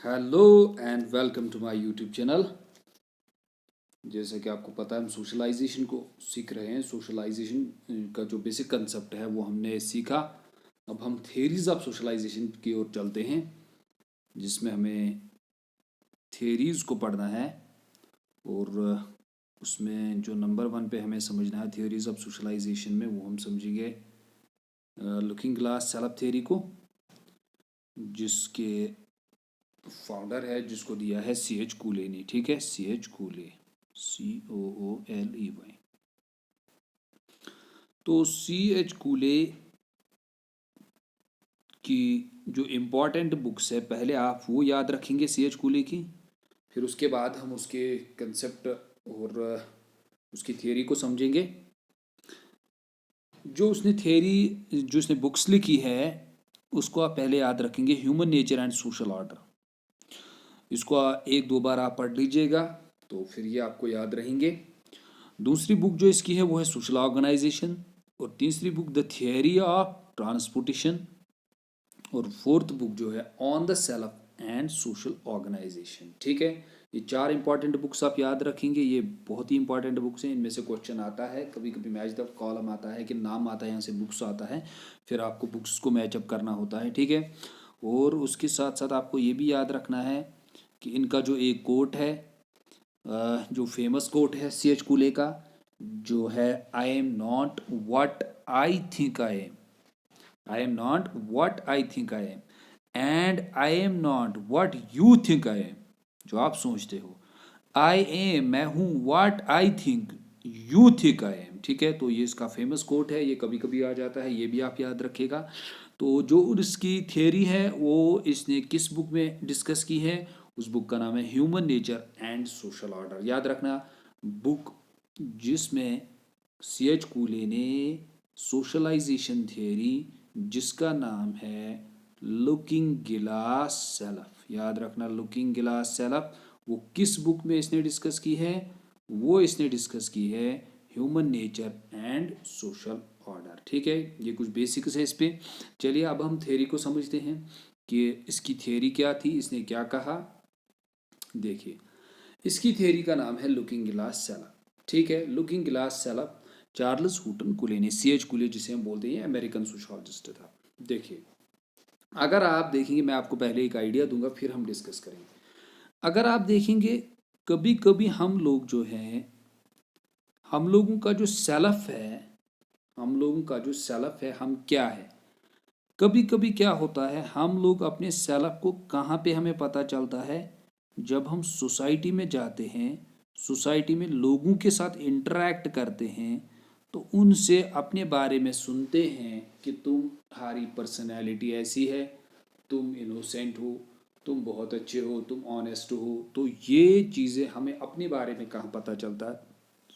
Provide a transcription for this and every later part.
Hello and welcome to my YouTube channel. जैसे कि आपको पता है हम सोशलाइजेशन को सीख रहे हैं। सोशलाइजेशन का जो बेसिक कंसेप्ट है वो हमने सीखा। अब हम थेरीज ऑफ सोशलाइजेशन की ओर चलते हैं, जिसमें हमें थेरीज को पढ़ना है। और उसमें जो नंबर 1 पे हमें समझना है थ्योरीज ऑफ सोशलाइजेशन में, वो हम समझेंगे लुकिंग ग्लास सेटअप थ्योरी को, जिसके फाउंडर है, जिसको दिया है C.H. कूले ने। ठीक है, C.H. कूले, COOLEY। तो C.H. कूले की जो इम्पोर्टेंट बुक्स है, पहले आप वो याद रखेंगे C.H. कूले की, फिर उसके बाद हम उसके कंसेप्ट और उसकी थियरी को समझेंगे। जो उसने बुक्स लिखी है उसको आप पहले याद रखेंगे, human nature and social order. इसको एक दो बार आप पढ़ लीजिएगा तो फिर ये आपको याद रहेंगे। दूसरी बुक जो इसकी है वो है सोशल ऑर्गेनाइजेशन, और तीसरी book the theory of transportation, और फोर्थ बुक जो है on the self and social organization. ठीक है, ये 4 इंपॉर्टेंट बुक्स आप याद रखेंगे। ये बहुत ही इंपॉर्टेंट बुक्स हैं। इनमें से क्वेश्चन आता है, कभी कभी मैच द कॉलम आता है कि नाम आता है, यहाँ से बुक्स आता है, फिर आपको बुक्स को मैचअप करना होता है। ठीक है, और उसके साथ साथ आपको ये भी याद रखना है कि इनका जो एक कोट है, जो फेमस कोट है C.H. कूले का, जो है I am not what I think I am, I am not what I think I am, and I am not what you think I am. जो आप सोचते हो, आई एम, मैं हूँ, what I think, you think I am. ठीक है, तो ये इसका फेमस कोट है, ये कभी कभी आ जाता है, ये भी आप याद रखेगा। तो जो इसकी थियरी है वो इसने किस बुक में डिस्कस की है, उस बुक का नाम है human nature and social order. याद रखना, बुक जिसमें C.H. कूले ने सोशलाइजेशन थियरी, जिसका नाम है लुकिंग गिलास सेल्फ। याद रखना, लुकिंग गिलास सेल्फ, वो किस बुक में इसने डिस्कस की है? वो इसने डिस्कस की है human nature and social order. ठीक है, ये कुछ बेसिक्स है इस पे। चलिए अब हम थ्योरी को समझते हैं कि इसकी थ्योरी क्या थी, इसने क्या कहा। देखिए, इसकी थ्योरी का नाम है लुकिंग ग्लास सेल्फ। ठीक है, looking glass self Charles Hutton कूले ने, C.H. कूले जिसे हम बोलते हैं, अमेरिकन सोशोलॉजिस्ट था। देखिए, अगर आप देखेंगे, मैं आपको पहले एक आइडिया दूंगा फिर हम डिस्कस करेंगे। अगर आप देखेंगे, कभी कभी हम लोग जो हैं, हम लोगों का जो सेल्फ है, हम लोगों का जो सेल्फ है, हम क्या है, कभी कभी क्या होता है, हम लोग अपने सेल्फ को कहाँ पे हमें पता चलता है, जब हम सोसाइटी में जाते हैं, सोसाइटी में लोगों के साथ इंटरेक्ट करते हैं, तो उनसे अपने बारे में सुनते हैं कि तुम्हारी पर्सनैलिटी ऐसी है, तुम इनोसेंट हो, तुम बहुत अच्छे हो, तुम ऑनेस्ट हो। तो ये चीज़ें हमें अपने बारे में कहाँ पता चलता है?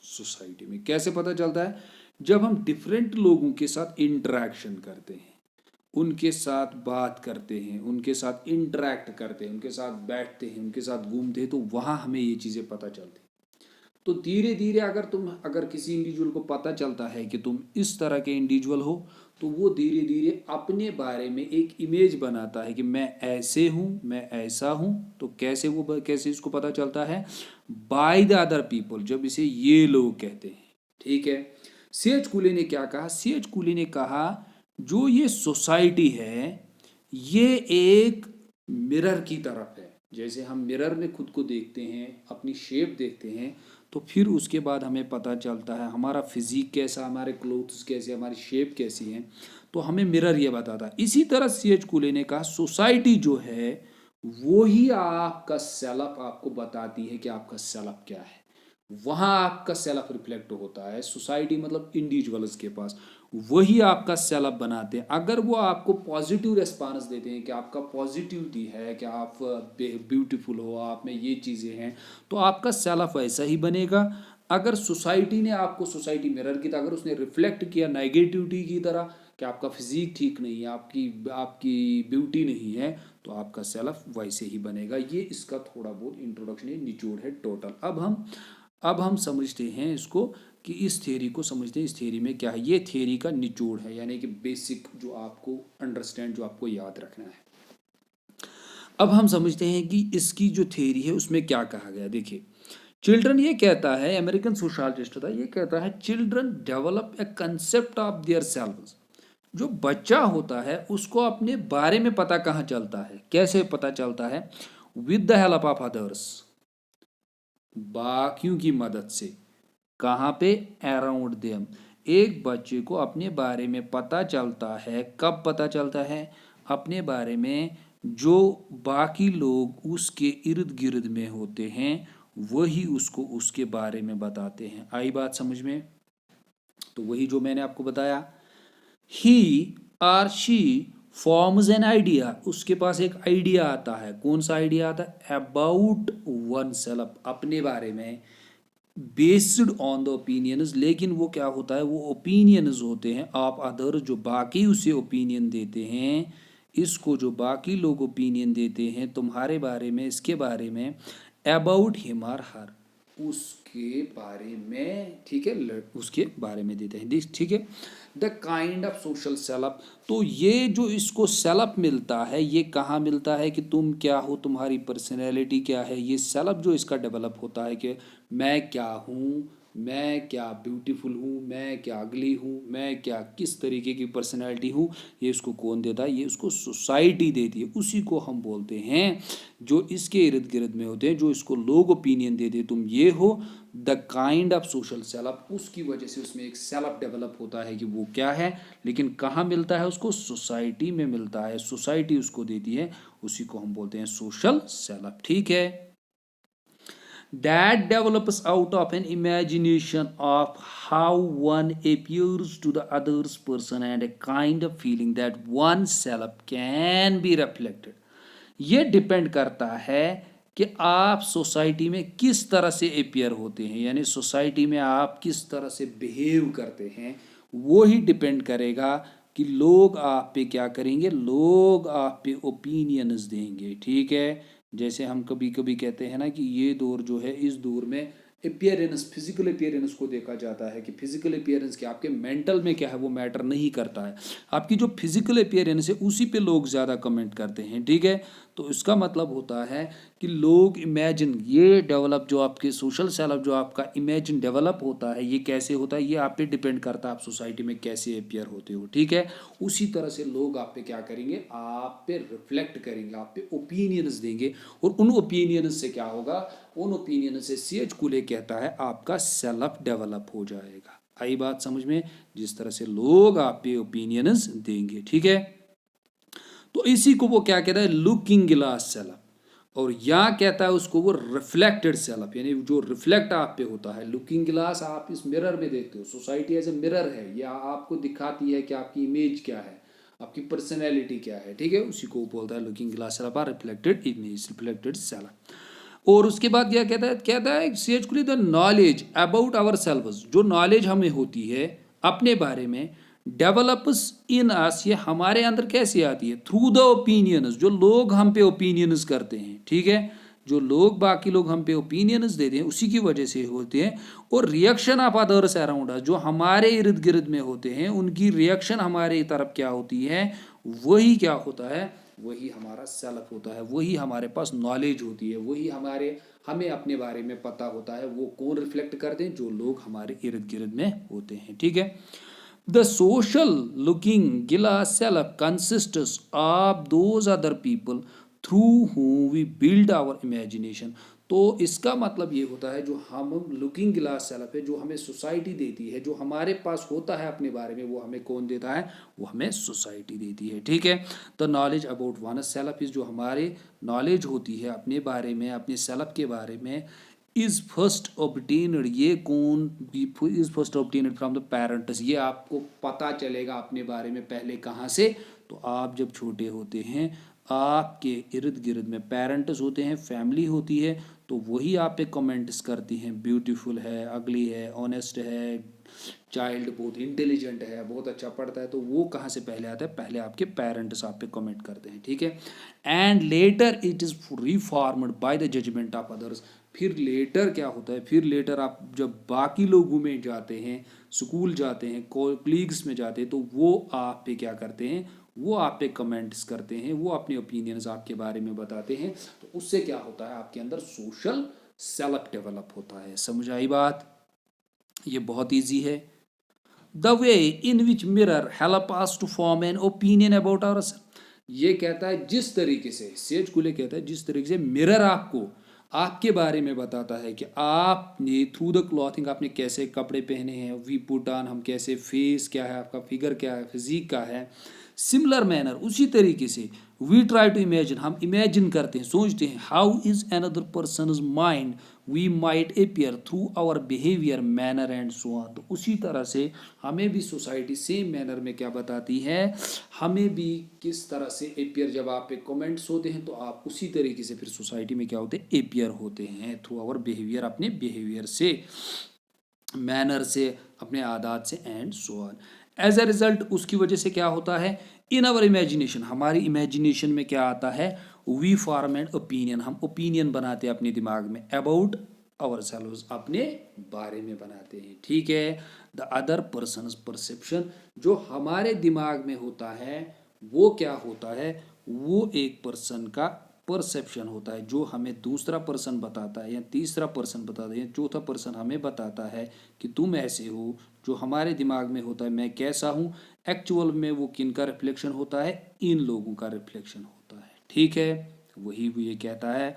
सोसाइटी में। कैसे पता चलता है? जब हम डिफरेंट लोगों के साथ इंटरेक्शन करते हैं, उनके साथ बात करते हैं, उनके साथ इंटरेक्ट करते हैं, उनके साथ बैठते हैं, उनके साथ घूमते हैं, तो वहाँ हमें ये चीज़ें पता चलती हैं। तो धीरे धीरे अगर किसी इंडिविजुअल को पता चलता है कि तुम इस तरह के इंडिविजुअल हो, तो वो धीरे धीरे अपने बारे में एक इमेज बनाता है कि मैं ऐसे हूँ, मैं ऐसा हूँ। तो कैसे इसको पता चलता है? बाय द अदर पीपल, जब इसे ये लोग कहते हैं। ठीक है, C.H. कूले ने क्या कहा? C.H. कूले ने कहा, जो ये सोसाइटी है, ये एक मिरर की तरफ है। जैसे हम मिरर में खुद को देखते हैं, अपनी शेप देखते हैं, तो फिर उसके बाद हमें पता चलता है हमारा फिजिक कैसा, हमारे क्लोथ्स कैसे, हमारी शेप कैसी है, तो हमें मिरर ये बताता है। इसी तरह C.H. कूले ने कहा, सोसाइटी जो है वो ही आपका सेल्फ आपको बताती है कि आपका सेल्फ क्या है। वहाँ आपका सेल्फ रिफ्लेक्ट होता है। सोसाइटी मतलब इंडिविजुअल्स के पास, वही आपका सेल्फ बनाते हैं। अगर वो आपको पॉजिटिव रिस्पांस देते हैं कि आपका पॉजिटिविटी है, कि आप ब्यूटीफुल हो, आप में ये चीज़ें हैं, तो आपका सेल्फ ऐसा ही बनेगा। अगर सोसाइटी ने आपको, सोसाइटी मिरर की तरह अगर उसने रिफ्लेक्ट किया नेगेटिविटी की तरह कि आपका फिजिक ठीक नहीं है, आपकी आपकी ब्यूटी नहीं है, तो आपका सेल्फ वैसे ही बनेगा। ये इसका थोड़ा बहुत इंट्रोडक्शन, ये निचोड़ है टोटल। अब हम समझते हैं इसको, कि इस थ्योरी को समझते हैं, इस थ्योरी में क्या है। ये थ्योरी का निचोड़ है, यानी कि बेसिक जो आपको अंडरस्टैंड, जो आपको याद रखना है। अब हम समझते हैं कि इसकी जो थ्योरी है उसमें क्या कहा गया। देखिए, चिल्ड्रन ये कहता है, अमेरिकन सोशलिस्ट था, ये कहता है children develop a concept of their selves. जो बच्चा होता है उसको अपने बारे में पता कहाँ चलता है, कैसे पता चलता है? With the help of others, बाकियों की मदद से। कहाँ पे? Around them. एक बच्चे को अपने बारे में पता चलता है, कब पता चलता है? अपने बारे में जो बाकी लोग उसके इर्द गिर्द में होते हैं वही उसको उसके बारे में बताते हैं। आई बात समझ में? तो वही जो मैंने आपको बताया, he or she forms an idea, उसके पास एक आइडिया आता है। कौन सा आइडिया आता है? अबाउट वन सेल्फ, अपने बारे में, बेस्ड ऑन द ओपिनियंस। लेकिन वो क्या होता है? वो ओपिनियंस होते हैं ऑफ अदर, जो बाकी उसे ओपिनियन देते हैं। इसको जो बाकी लोग ओपिनियन देते हैं तुम्हारे बारे में, इसके बारे में, अबाउट हिम और हर, उसके बारे में, ठीक है, उसके बारे में देते हैं। ठीक है, the kind of social self. तो ये जो इसको सेल्फ मिलता है, ये कहाँ मिलता है कि तुम क्या हो, तुम्हारी पर्सनैलिटी क्या है। ये सेल्फ जो इसका डेवलप होता है कि मैं क्या हूँ, मैं क्या ब्यूटीफुल हूँ, मैं क्या अगली हूँ, मैं क्या किस तरीके की पर्सनैलिटी हूँ, ये इसको कौन देता है? ये उसको सोसाइटी देती है। उसी को हम बोलते हैं, जो इसके इर्द गिर्द में होते हैं, जो इसको लोग ओपिनियन देते हैं, तुम ये हो, the kind of social self. उसकी वजह से उसमें एक सेल्फ डेवलप होता है कि वो क्या है। लेकिन कहाँ मिलता है? उसको सोसाइटी में मिलता है, सोसाइटी उसको देती है, उसी को हम बोलते हैं सोशल सेल्फ। ठीक है, that develops out of an imagination of how one appears to the other's person and a kind of feeling that oneself can be reflected। ये डिपेंड करता है कि आप सोसाइटी में किस तरह से अपियर होते हैं, यानी सोसाइटी में आप किस तरह से बिहेव करते हैं, वो ही डिपेंड करेगा कि लोग आप पे क्या करेंगे, लोग आप पे ओपिनियंस देंगे। ठीक है, जैसे हम कभी कभी कहते हैं ना कि ये दौर जो है, इस दौर में अपियरेंस, फिजिकल अपियरेंस को देखा जाता है कि फिजिकल अपियरेंस क्या, आपके मेंटल में क्या है वो मैटर नहीं करता है। आपकी जो फिजिकल अपियरेंस है उसी पे लोग ज़्यादा कमेंट करते हैं। ठीक है, तो इसका मतलब होता है कि लोग इमेजिन, ये डेवलप जो आपके सोशल सेल्फ जो आपका इमेजिन डेवलप होता है, ये कैसे होता है? ये आप पे डिपेंड करता है आप सोसाइटी में कैसे अपियर होते हो। ठीक है, उसी तरह से लोग आप पे क्या करेंगे, आप पे रिफ्लेक्ट करेंगे, आप पे ओपिनियंस देंगे। और उन ओपिनियंस से क्या होगा? उन ओपिनियन से सीएच कुले कहता है आपका सेल्फ डेवलप हो जाएगा। आई बात समझ में? जिस तरह से लोग आप पे ओपिनियंस देंगे। ठीक है, तो इसी को वो क्या कहता है? Looking glass self. और यहाँ कहता है उसको वो रिफ्लेक्टेड सेल्फ, यानी जो रिफ्लेक्ट आप पे होता है। लुकिंग ग्लास, आप इस मिरर में देखते हो, सोसाइटी एज ए मिरर है, या आपको दिखाती है कि आपकी इमेज क्या है, आपकी पर्सनैलिटी क्या है। ठीक है, उसी को बोलता है looking glass self, reflected image, reflected self. और उसके बाद क्या कहता है? कहता है सेजफुली the knowledge about ourselves, जो नॉलेज हमें होती है अपने बारे में, डेवलप्स इन अस, ये हमारे अंदर कैसे आती है? थ्रू द ओपिनियंस, जो लोग हम पे ओपिनियंस करते हैं। ठीक है, जो लोग, बाकी लोग हम पे ओपिनियंस देते हैं, उसी की वजह से होते हैं। और reaction of others around us, जो हमारे इर्द गिर्द में होते हैं, उनकी रिएक्शन हमारे तरफ क्या होती है, वही क्या होता है, वही हमारा सेल्फ होता है। वही हमारे पास नॉलेज होती है, वही हमें अपने बारे में पता होता है। वो कौन रिफ्लेक्ट करते हैं? जो लोग हमारे इर्द गिर्द में होते हैं। ठीक है, the social looking glass self consists of those other people through whom we build our imagination. तो इसका मतलब ये होता है, जो हम लुकिंग ग्लास सेल्फ है, जो हमें सोसाइटी देती है, जो हमारे पास होता है अपने बारे में, वो हमें कौन देता है? वो हमें सोसाइटी देती है। ठीक है, the knowledge about one self is, जो हमारे नॉलेज होती है अपने बारे में, अपने सेल्फ के बारे में, इज फर्स्ट ऑब्टेन्ड, ये कौन? Is first obtained from the parents. ये आपको पता चलेगा अपने बारे में पहले कहाँ से? तो आप जब छोटे होते हैं, आपके इर्द गिर्द में पेरेंट्स होते हैं, फैमिली होती है, तो वही आप पे कमेंट्स करती हैं, ब्यूटीफुल है, अगली है, ऑनेस्ट है, चाइल्ड बहुत इंटेलिजेंट है, बहुत अच्छा पढ़ता है। तो वो कहाँ से पहले आता है? पहले आपके पेरेंट्स आप पे कमेंट करते हैं। ठीक है, and later it is reformed by the judgment of others. फिर लेटर क्या होता है? फिर लेटर आप जब बाकी लोगों में जाते हैं, स्कूल जाते हैं, कोलीग्स में जाते हैं, तो वो आप पे क्या करते हैं? वो आप पे कमेंट्स करते हैं, वो अपने ओपिनियंस आपके बारे में बताते हैं, तो उससे क्या होता है, आपके अंदर सोशल सेल्फ डेवलप होता है। समझ आई बात? ये बहुत ईजी है। The way in which mirror help us to form an opinion about our, ये कहता है जिस तरीके से, सेज कुले कहता है जिस तरीके से मिरर आपको आपके बारे में बताता है कि आपने थ्रू द क्लॉथिंग आपने कैसे कपड़े पहने हैं, वी पुट ऑन, हम कैसे, फेस क्या है आपका, फिगर क्या है, फिजिक का है, सिमिलर मैनर उसी तरीके से वी ट्राई टू इमेजिन, हम इमेजिन करते हैं, सोचते हैं, how is another person mind we might appear through our behaviour manner and so on. तो उसी तरह से हमें भी सोसाइटी सेम मैनर में क्या बताती है, हमें भी किस तरह से अपियर, जब आप पे कमेंट्स होते हैं तो आप उसी तरीके से फिर सोसाइटी में क्या होते हैं, अपियर होते हैं थ्रू आवर बिहेवियर, अपने बिहेवियर से, मैनर से, अपने आदात से and so on. As a result उसकी वजह से क्या होता है, इन आवर इमेजिनेशन, हमारी इमेजिनेशन में क्या आता है, वी फॉर्म एंड ओपिनियन, हम ओपिनियन बनाते हैं अपने दिमाग में अबाउट आवर सेल्व्स, अपने बारे में बनाते हैं। ठीक है। द अदर पर्सन परसेप्शन, जो हमारे दिमाग में होता है वो क्या होता है, वो एक पर्सन का परसेप्शन होता है, जो हमें दूसरा पर्सन बताता है या तीसरा पर्सन बताता है या चौथा पर्सन हमें बताता है कि तुम ऐसे हो, जो हमारे दिमाग में होता है मैं कैसा हूँ, एक्चुअल में वो किन का रिफ्लेक्शन होता है, इन लोगों का रिफ्लेक्शन होता है। ठीक है, वही वो ये कहता है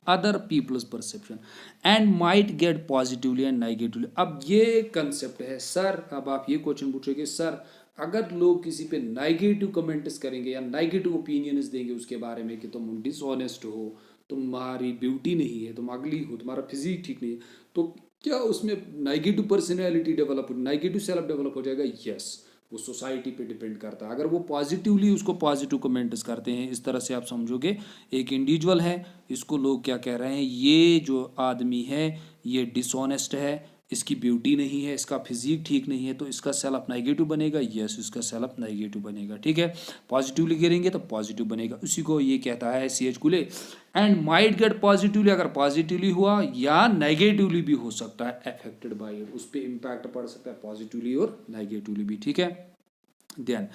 other peoples perception and might get positively and negatively. अब ये कंसेप्ट है सर, अब आप ये क्वेश्चन पूछोगे सर अगर लोग किसी पे नेगेटिव कमेंट्स करेंगे या नेगेटिव ओपिनियंस देंगे उसके बारे में कि तुम डिसऑनेस्ट हो, तुम्हारी ब्यूटी नहीं है, तुम अगली हो, तुम्हारा फिजिक ठीक नहीं है, तो क्या उसमें negative personality develop, negative self develop हो जाएगा? यस, वो सोसाइटी पे डिपेंड करता है। अगर वो पॉजिटिवली उसको पॉजिटिव कमेंट्स करते हैं, इस तरह से आप समझोगे एक इंडिविजुअल है, इसको लोग क्या कह रहे हैं, ये जो आदमी है ये डिसऑनेस्ट है, इसकी ब्यूटी नहीं है, इसका फिजिक ठीक नहीं है, तो इसका सेल्फ नेगेटिव बनेगा। यस, इसका सेल्फ नेगेटिव बनेगा। ठीक है, पॉजिटिवली करेंगे तो पॉजिटिव बनेगा, उसी को ये कहता है सी एच कुले। एंड माइट गेट पॉजिटिवली, अगर पॉजिटिवली हुआ या नेगेटिवली भी हो सकता है, अफेक्टेड बाय इट, उस पर इम्पैक्ट पड़ सकता है पॉजिटिवली और नेगेटिवली भी। ठीक है, देन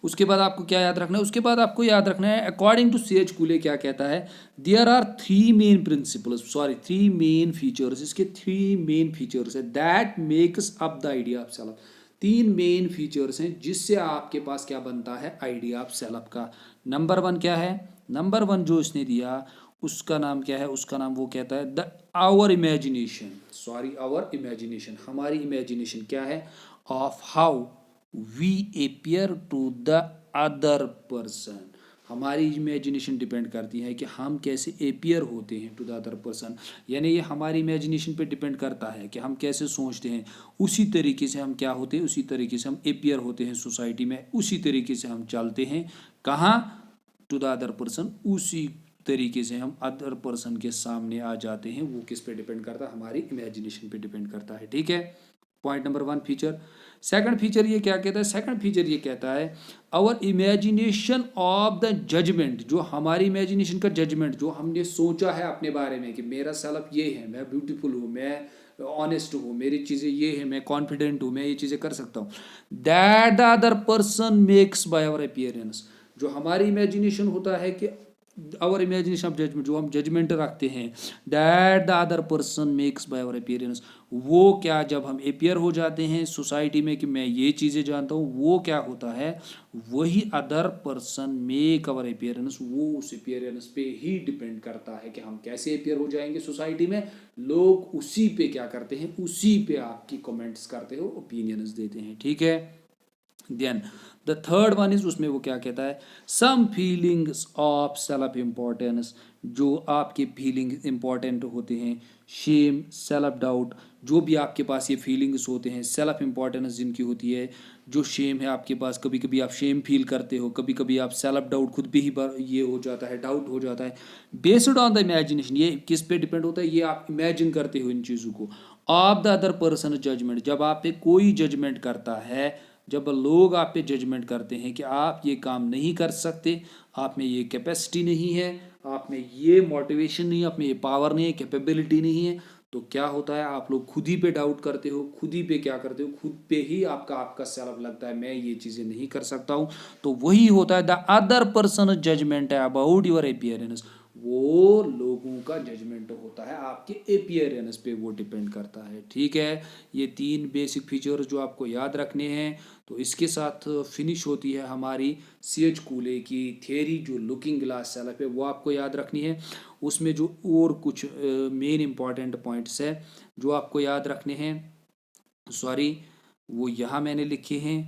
उसके बाद आपको क्या याद रखना है, उसके बाद आपको याद रखना है अकॉर्डिंग टू सी एच कुले क्या कहता है, there are three main principles, sorry three main features, इसके थ्री मेन फीचर्स है that makes up the idea of self. तीन मेन फीचर्स हैं जिससे आपके पास क्या बनता है, आइडिया ऑफ सेल्फ का। नंबर वन क्या है, नंबर वन जो इसने दिया उसका नाम क्या है, उसका नाम वो कहता है the our imagination, sorry our imagination, हमारी इमेजिनेशन क्या है, of how we appear to the other person. हमारी इमेजिनेशन डिपेंड करती है कि हम कैसे अपियर होते हैं टू द अदर पर्सन, यानी ये हमारी इमेजिनेशन पे डिपेंड करता है कि हम कैसे सोचते हैं, उसी तरीके से हम क्या होते हैं, उसी तरीके से हम अपियर होते हैं सोसाइटी में, उसी तरीके से हम चलते हैं कहाँ, टू द अदर पर्सन, उसी तरीके से हम अदर पर्सन के सामने आ जाते हैं। वो किस पे डिपेंड करता है, हमारी इमेजिनेशन पे डिपेंड करता है। ठीक है, point number one feature. Second feature ये क्या कहता है, सेकंड फीचर ये कहता है our imagination of the judgment, जो हमारी इमेजिनेशन का जजमेंट, जो हमने सोचा है अपने बारे में कि मेरा सेल्फ ये है, मैं ब्यूटीफुल हूँ, मैं ऑनेस्ट हूँ, मेरी चीज़ें ये है, मैं कॉन्फिडेंट हूँ, मैं ये चीज़ें कर सकता हूँ, that the other person makes by our appearance. जो हमारी इमेजिनेशन होता है कि आवर इमेजिनेशन ऑफ जजमेंट, जो हम जजमेंट रखते हैं, that the other person makes by our appearance, वो क्या जब हम अपियर हो जाते हैं सोसाइटी में कि मैं ये चीज़ें जानता हूँ, वो क्या होता है, वही other person make our appearance, वो उस अपीयरेंस पे ही डिपेंड करता है कि हम कैसे अपियर हो जाएंगे सोसाइटी में। लोग उसी पे क्या करते हैं, उसी पे आपकी कमेंट्स करते हो, ओपिनियंस देते हैं। ठीक है, then the third one is, उसमें वो क्या कहता है, some feelings of self importance, जो आपके फीलिंग इंपॉर्टेंट होते हैं, शेम, सेल्फ डाउट, जो भी आपके पास ये फीलिंग्स होते हैं, सेल्फ इम्पोर्टेंस जिनकी होती है, जो शेम है आपके पास, कभी कभी आप शेम फील करते हो, कभी कभी आप सेल्फ डाउट खुद भी ही ये हो जाता है, डाउट हो जाता है, बेस्ड ऑन द इमेजिनेशन, ये किस पे डिपेंड होता है, ये आप इमेजिन करते हो इन चीज़ों को, of the other person judgment, जब आप पे कोई जजमेंट करता है, जब लोग आप पे जजमेंट करते हैं कि आप ये काम नहीं कर सकते, आप में ये कैपेसिटी नहीं है, आप में ये मोटिवेशन नहीं है, आप में ये पावर नहीं है, कैपेबिलिटी नहीं है, तो क्या होता है, आप लोग खुद ही पे डाउट करते हो, खुद ही पे क्या करते हो, खुद पे ही आपका सेल्फ लगता है मैं ये चीज़ें नहीं कर सकता हूँ। तो वही होता है द अदर पर्सन जजमेंट है अबाउट योर अपीयरेंस, वो लोगों का जजमेंट होता है, आपके अपीयरेंस पे वो डिपेंड करता है। ठीक है, ये 3 बेसिक फीचर्स जो आपको याद रखने हैं। तो इसके साथ फिनिश होती है हमारी CH कूले की थियरी, जो लुकिंग ग्लास सेल्फ है वो आपको याद रखनी है। उसमें जो और कुछ मेन इंपॉर्टेंट पॉइंट्स है जो आपको याद रखने हैं, सॉरी वो यहाँ मैंने लिखे हैं।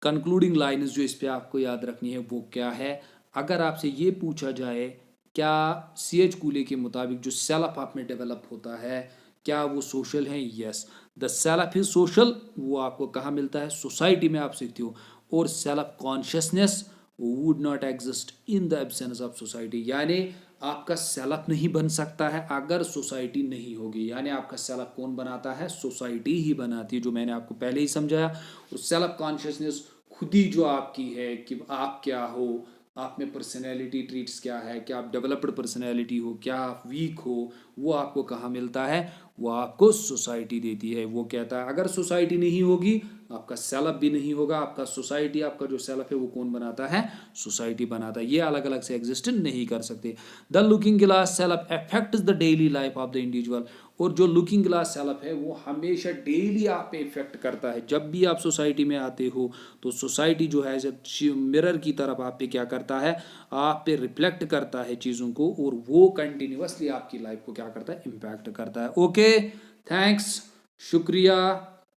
कंक्लूडिंग लाइन्स जो इस पे आपको याद रखनी है वो क्या है, अगर आपसे ये पूछा जाए क्या CH कूले के मुताबिक जो सेल्फ आप में डेवलप होता है क्या वो सोशल है, yes the self is social. वो आपको कहाँ मिलता है, सोसाइटी में आप सीखते हो। और self consciousness would not exist in the absence of society, यानी आपका सेल्फ नहीं बन सकता है अगर सोसाइटी नहीं होगी। यानी आपका सेल्फ कौन बनाता है, सोसाइटी ही बनाती है, जो मैंने आपको पहले ही समझाया। और सेल्फ कॉन्शियसनेस खुद ही जो आपकी है कि आप क्या हो, आप में पर्सनैलिटी ट्रीट्स क्या है, क्या आप डेवलप्ड पर्सनैलिटी हो, क्या आप वीक हो, वो आपको कहाँ मिलता है, वो आपको सोसाइटी देती है। वो कहता है अगर सोसाइटी नहीं होगी आपका सेल्फ भी नहीं होगा, आपका सोसाइटी, आपका जो सेल्फ है वो कौन बनाता है, सोसाइटी बनाता है। ये अलग अलग से एग्जिस्ट नहीं कर सकते। The looking glass self affects the daily life of the individual, और जो लुकिंग ग्लास सेल्फ है वो हमेशा डेली आप पे इफेक्ट करता है। जब भी आप सोसाइटी में आते हो तो सोसाइटी जो है जब मिरर की तरफ आप पे क्या करता है, आप पे रिफ्लेक्ट करता है चीज़ों को, और वो कंटिन्यूअसली आपकी लाइफ को क्या करता है, इम्पैक्ट करता है। ओके, थैंक्स, शुक्रिया,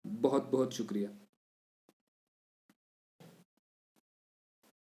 बहुत बहुत शुक्रिया।